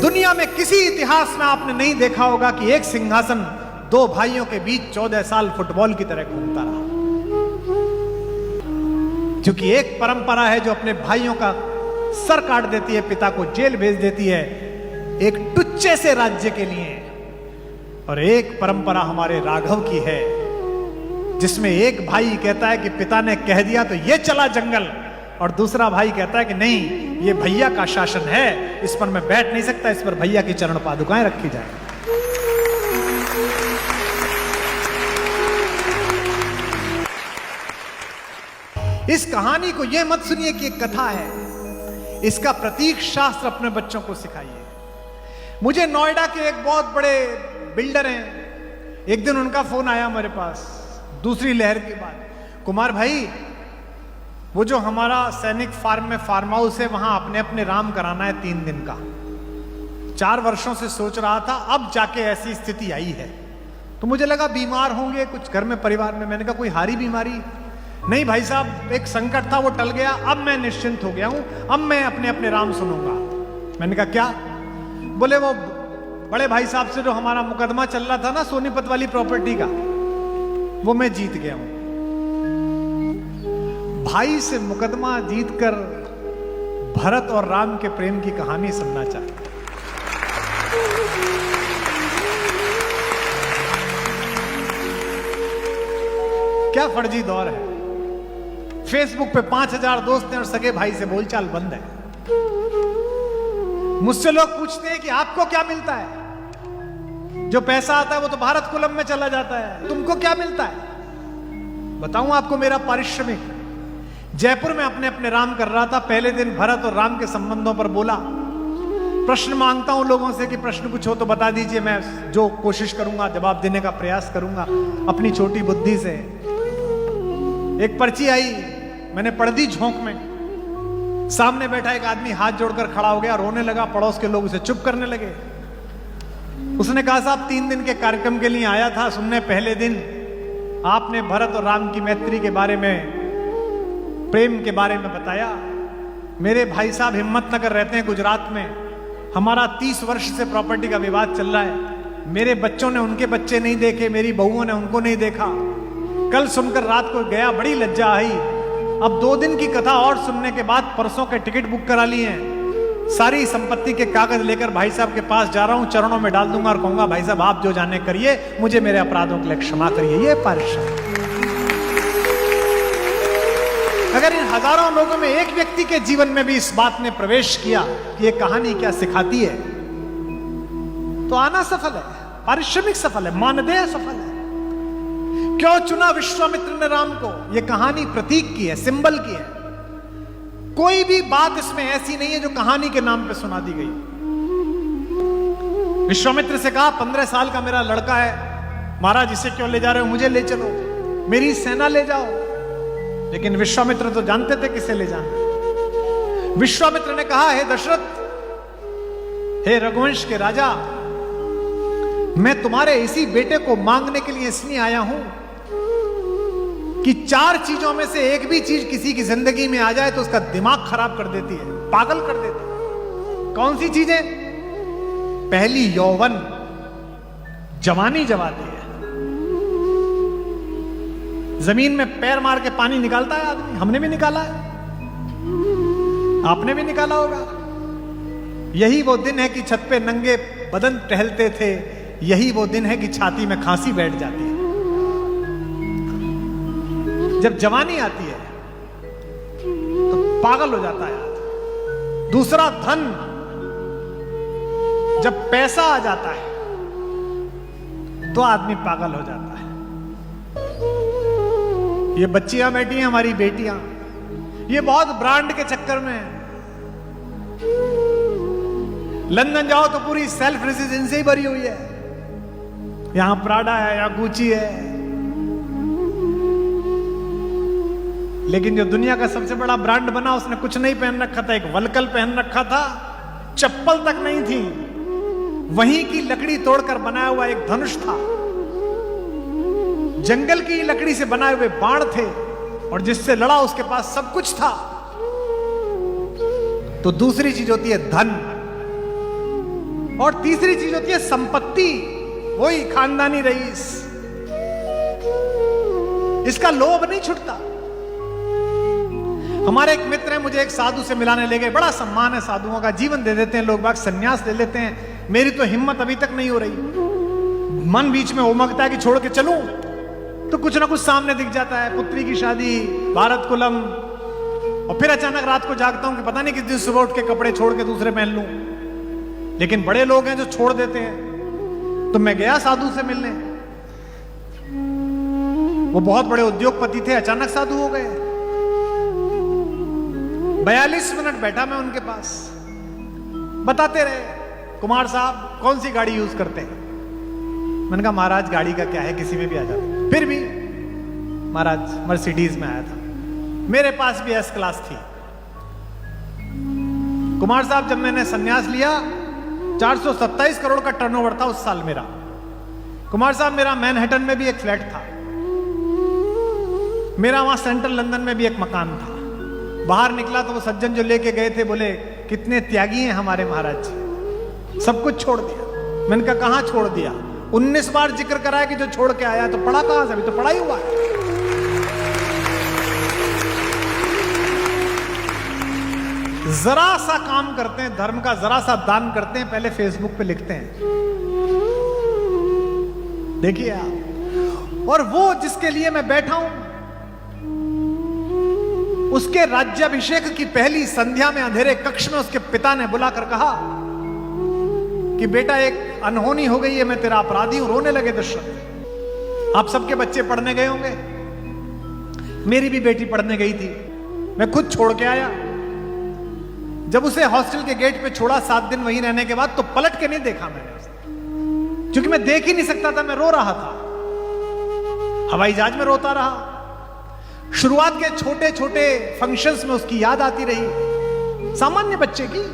दुनिया में किसी इतिहास में आपने नहीं देखा होगा कि एक सिंहासन दो भाइयों के बीच 14 साल फुटबॉल की तरह घूमता रहा। क्योंकि एक परंपरा है जो अपने भाइयों का सर काट देती है, पिता को जेल भेज देती है एक टुच्चे से राज्य के लिए, और एक परंपरा हमारे राघव की है जिसमें एक भाई कहता है कि पिता ने कह दिया तो ये चला जंगल, और दूसरा भाई कहता है कि नहीं, ये भैया का शासन है, इस पर मैं बैठ नहीं सकता, इस पर भैया की चरण पादुकाएं रखी जाए। इस कहानी को यह मत सुनिए कि एक कथा है, इसका प्रतीक शास्त्र अपने बच्चों को सिखाइए। मुझे नोएडा के एक बहुत बड़े बिल्डर हैं, एक दिन उनका फोन आया मेरे पास दूसरी लहर के बाद, कुमार भाई वो जो हमारा सैनिक फार्म में फार्म हाउस है वहां अपने अपने राम कराना है 3 दिन का। 4 वर्षों से सोच रहा था, अब जाके ऐसी स्थिति आई है। तो मुझे लगा बीमार होंगे कुछ घर में परिवार में, मैंने कहा कोई हारी बीमारी नहीं भाई साहब, एक संकट था वो टल गया, अब मैं निश्चिंत हो गया हूं, अब मैं अपने अपने राम सुनूंगा। मैंने कहा क्या? बोले वो बड़े भाई साहब से जो हमारा मुकदमा चल रहा था ना सोनीपत वाली प्रॉपर्टी का, वो मैं जीत गया हूं। भाई से मुकदमा जीतकर भरत और राम के प्रेम की कहानी सुनना चाहते। क्या फर्जी दौर है, फेसबुक पे 5000 दोस्त हैं और सगे भाई से बोलचाल बंद है। मुझसे लोग पूछते हैं कि आपको क्या मिलता है? जो पैसा आता है वो तो भारत कुलम में चला जाता है, तुमको क्या मिलता है? बताऊं आपको मेरा पारिश्रमिक। जयपुर में अपने अपने राम कर रहा था, पहले दिन भरत और राम के संबंधों पर बोला। प्रश्न मांगता हूं लोगों से कि प्रश्न कुछ हो तो बता दीजिए, मैं जो कोशिश करूंगा जवाब देने का प्रयास करूंगा अपनी छोटी बुद्धि से। एक पर्ची आई, मैंने पढ़ दी झोंक में। सामने बैठा एक आदमी हाथ जोड़कर खड़ा हो गया, रोने लगा, पड़ोस के लोग उसे चुप करने लगे। उसने कहा साहब 3 दिन के कार्यक्रम के लिए आया था सुनने, पहले दिन आपने भरत और राम की मैत्री के बारे में, प्रेम के बारे में बताया। मेरे भाई साहब हिम्मतनगर रहते हैं गुजरात में, हमारा 30 वर्ष से प्रॉपर्टी का विवाद चल रहा है। मेरे बच्चों ने उनके बच्चे नहीं देखे, मेरी बहुओं ने उनको नहीं देखा। कल सुनकर रात को गया, बड़ी लज्जा आई। अब 2 दिन की कथा और सुनने के बाद परसों के टिकट बुक करा लिए हैं। सारी संपत्ति के कागज लेकर भाई साहब के पास जा रहा हूं, चरणों में डाल दूंगा और कहूंगा भाई साहब आप जो जाने करिए, मुझे मेरे अपराधों के लिए क्षमा करिए। ये पारिश्रमिक। अगर इन हजारों लोगों में एक व्यक्ति के जीवन में भी इस बात ने प्रवेश किया कि ये कहानी क्या सिखाती है, तो आना सफल है, पारिश्रमिक सफल है, मानदेय सफल है। क्यों चुना विश्वामित्र ने राम को? यह कहानी प्रतीक की है, सिंबल की है। कोई भी बात इसमें ऐसी नहीं है जो कहानी के नाम पे सुना दी गई। विश्वामित्र से कहा 15 साल का मेरा लड़का है, महाराज इसे क्यों ले जा रहे हो, मुझे ले चलो, मेरी सेना ले जाओ। लेकिन विश्वामित्र तो जानते थे किसे ले जाना। विश्वामित्र ने कहा हे दशरथ, हे रघुवंश के राजा, मैं तुम्हारे इसी बेटे को मांगने के लिए इसलिए आया हूं कि 4 चीजों में से एक भी चीज किसी की जिंदगी में आ जाए तो उसका दिमाग खराब कर देती है, पागल कर देती है। कौन सी चीजें? पहली यौवन, जवानी जवाती है। जमीन में पैर मार के पानी निकालता है आदमी, हमने भी निकाला है, आपने भी निकाला होगा। यही वो दिन है कि छत पे नंगे बदन टहलते थे, यही वो दिन है कि छाती में खांसी बैठ जाती है। जब जवानी आती है तो पागल हो जाता है आदमी। दूसरा धन, जब पैसा आ जाता है तो आदमी पागल हो जाता है। ये बच्चियां बैठी हैं हमारी बेटियां, ये बहुत ब्रांड के चक्कर में है। लंदन जाओ तो पूरी सेल्फ रेसिडेंसी ही भरी हुई है, यहां प्राडा है, यहां गुची है। लेकिन जो दुनिया का सबसे बड़ा ब्रांड बना उसने कुछ नहीं पहन रखा था, एक वलकल पहन रखा था, चप्पल तक नहीं थी। वहीं की लकड़ी तोड़कर बनाया हुआ एक धनुष था, जंगल की लकड़ी से बनाए हुए बाण थे, और जिससे लड़ा उसके पास सब कुछ था। तो दूसरी चीज होती है धन। और तीसरी चीज होती है संपत्ति, वही खानदानी रईस। इसका लोभ नहीं छूटता। हमारे एक मित्र हैं, मुझे एक साधु से मिलाने ले गए। बड़ा सम्मान है साधुओं का, जीवन दे देते हैं लोग बाग, सन्यास ले लेते हैं। मेरी तो हिम्मत अभी तक नहीं हो रही। मन बीच में उमगता है कि छोड़ के चलूं, तो कुछ ना कुछ सामने दिख जाता है, पुत्री की शादी, भारत कुलम, और फिर अचानक रात को जागता हूं कि पता नहीं किस दिन सुबह उठ के कपड़े छोड़ के दूसरे पहन लूं। लेकिन बड़े लोग हैं जो छोड़ देते हैं। तो मैं गया साधु से मिलने, वो बहुत बड़े उद्योगपति थे, अचानक साधु हो गए। 42 मिनट बैठा मैं उनके पास, बताते रहे, कुमार साहब कौन सी गाड़ी यूज करते हैं। मैंने कहा महाराज गाड़ी का क्या है, किसी में भी आ जाता। फिर भी महाराज मर्सिडीज में आया था, मेरे पास भी एस क्लास थी। कुमार साहब जब मैंने संन्यास लिया 427 करोड़ का टर्नओवर था उस साल मेरा। कुमार साहब मेरा मैनहट्टन में भी एक फ्लैट था, मेरा वहां सेंट्रल लंदन में भी एक मकान था। बाहर निकला तो वो सज्जन जो लेके गए थे बोले कितने त्यागी हैं हमारे महाराज जी, सब कुछ छोड़ दिया। मैंने कहा कहां छोड़ दिया? 19 बार जिक्र कराया कि जो छोड़ के आया, तो पढ़ा कहां से? अभी तो पढ़ा ही हुआ है। जरा सा काम करते हैं धर्म का, जरा सा दान करते हैं, पहले फेसबुक पे लिखते हैं, देखिए आप। और वो जिसके लिए मैं बैठा हूं, उसके राज्याभिषेक की पहली संध्या में अंधेरे कक्ष में उसके पिता ने बुलाकर कहा कि बेटा एक अनहोनी हो गई है, मैं तेरा अपराधी हूं। रोने लगे दशरथ। आप सबके बच्चे पढ़ने गए होंगे, मेरी भी बेटी पढ़ने गई थी, मैं खुद छोड़ के आया। जब उसे हॉस्टल के गेट पे छोड़ा 7 दिन वहीं रहने के बाद, तो पलट के नहीं देखा मैंने उसे, क्योंकि मैं देख ही नहीं सकता था, मैं रो रहा था। हवाई जहाज में रोता रहा। शुरुआत के छोटे छोटे फंक्शंस में उसकी याद आती रही, सामान्य बच्चे की,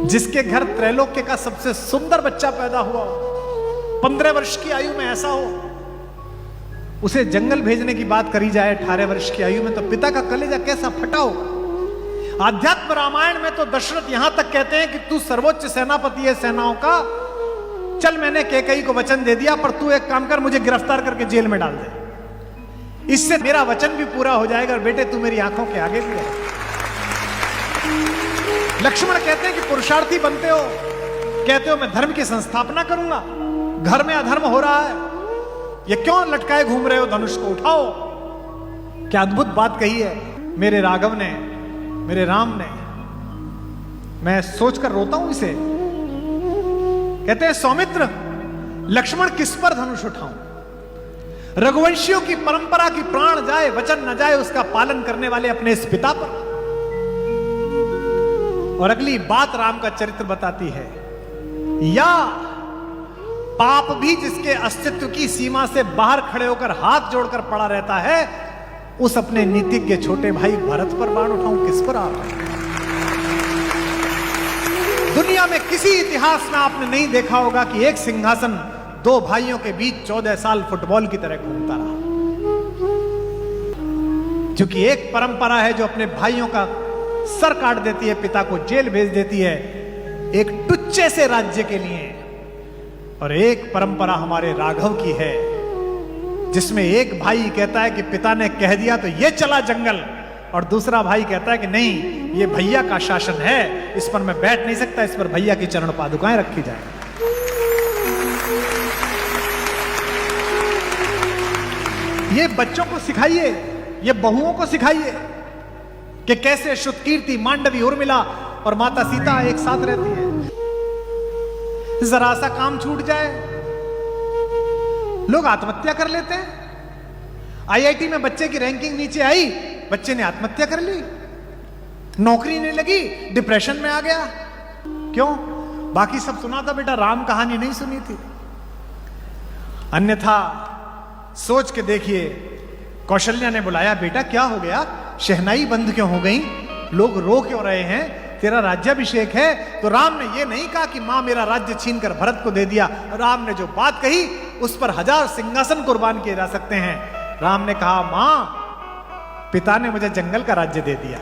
जिसके घर त्रैलोक्य का सबसे सुंदर बच्चा पैदा हुआ, 15 वर्ष की आयु में ऐसा हो। उसे जंगल भेजने की बात करी जाए 18 वर्ष की आयु में, तो पिता का कलेजा कैसा फटा होगा। आध्यात्म रामायण में तो दशरथ यहां तक कहते हैं कि तू सर्वोच्च सेनापति है सेनाओं का, चल मैंने कैकेयी को वचन दे दिया, पर तू एक काम कर, मुझे गिरफ्तार करके जेल में डाल दे, इससे मेरा वचन भी पूरा हो जाएगा, और बेटे तू मेरी आंखों के आगे भी है। लक्ष्मण कहते हैं कि पुरुषार्थी बनते हो, कहते हो मैं धर्म की संस्थापना करूंगा, घर में अधर्म हो रहा है, ये क्यों लटकाए घूम रहे हो, धनुष को उठाओ। क्या अद्भुत बात कही है मेरे राघव ने, मेरे राम ने। मैं सोचकर रोता हूं इसे। कहते हैं सौमित्र, लक्ष्मण किस पर धनुष उठाऊं? रघुवंशियों की परंपरा की प्राण जाए वचन न जाए, उसका पालन करने वाले अपने इस पिता पर। और अगली बात राम का चरित्र बताती है, या पाप भी जिसके अस्तित्व की सीमा से बाहर खड़े होकर हाथ जोड़कर पड़ा रहता है, उस अपने नीतिज्ञ छोटे भाई भरत पर बाण उठाऊं, किस पर? आप दुनिया में किसी इतिहास में आपने नहीं देखा होगा कि एक सिंहासन 2 भाइयों के बीच 14 साल फुटबॉल की तरह घूमता रहा। क्योंकि एक परंपरा है जो अपने भाइयों का सर काट देती है, पिता को जेल भेज देती है एक टुच्चे से राज्य के लिए। और एक परंपरा हमारे राघव की है, जिसमें एक भाई कहता है कि पिता ने कह दिया तो ये चला जंगल, और दूसरा भाई कहता है कि नहीं, ये भैया का शासन है, इस पर मैं बैठ नहीं सकता, इस पर भैया की चरण पादुकाएं रखी जाए। ये बच्चों को सिखाइए, ये बहुओं को सिखाइए कि कैसे श्रुतकीर्ति, मांडवी, उर्मिला और माता सीता एक साथ रहती है। जरा सा काम छूट जाए, लोग आत्महत्या कर लेते हैं। आईआईटी में बच्चे की रैंकिंग नीचे आई, बच्चे ने आत्महत्या कर ली, नौकरी नहीं लगी, डिप्रेशन में आ गया। क्यों? बाकी सब सुना था बेटा, राम कहानी नहीं सुनी थी। अन्यथा सोच के देखिए, कौशल्या ने बुलाया, बेटा क्या हो गया, शहनाई बंद क्यों हो गई, लोग रो क्यों रहे हैं, तेरा राज्याभिषेक है। तो राम ने यह नहीं कहा कि मां मेरा राज्य छीनकर भरत को दे दिया। राम ने जो बात कही उस पर 1000 सिंहासन कुर्बान किए जा सकते हैं। राम ने कहा, मां पिता ने मुझे जंगल का राज्य दे दिया।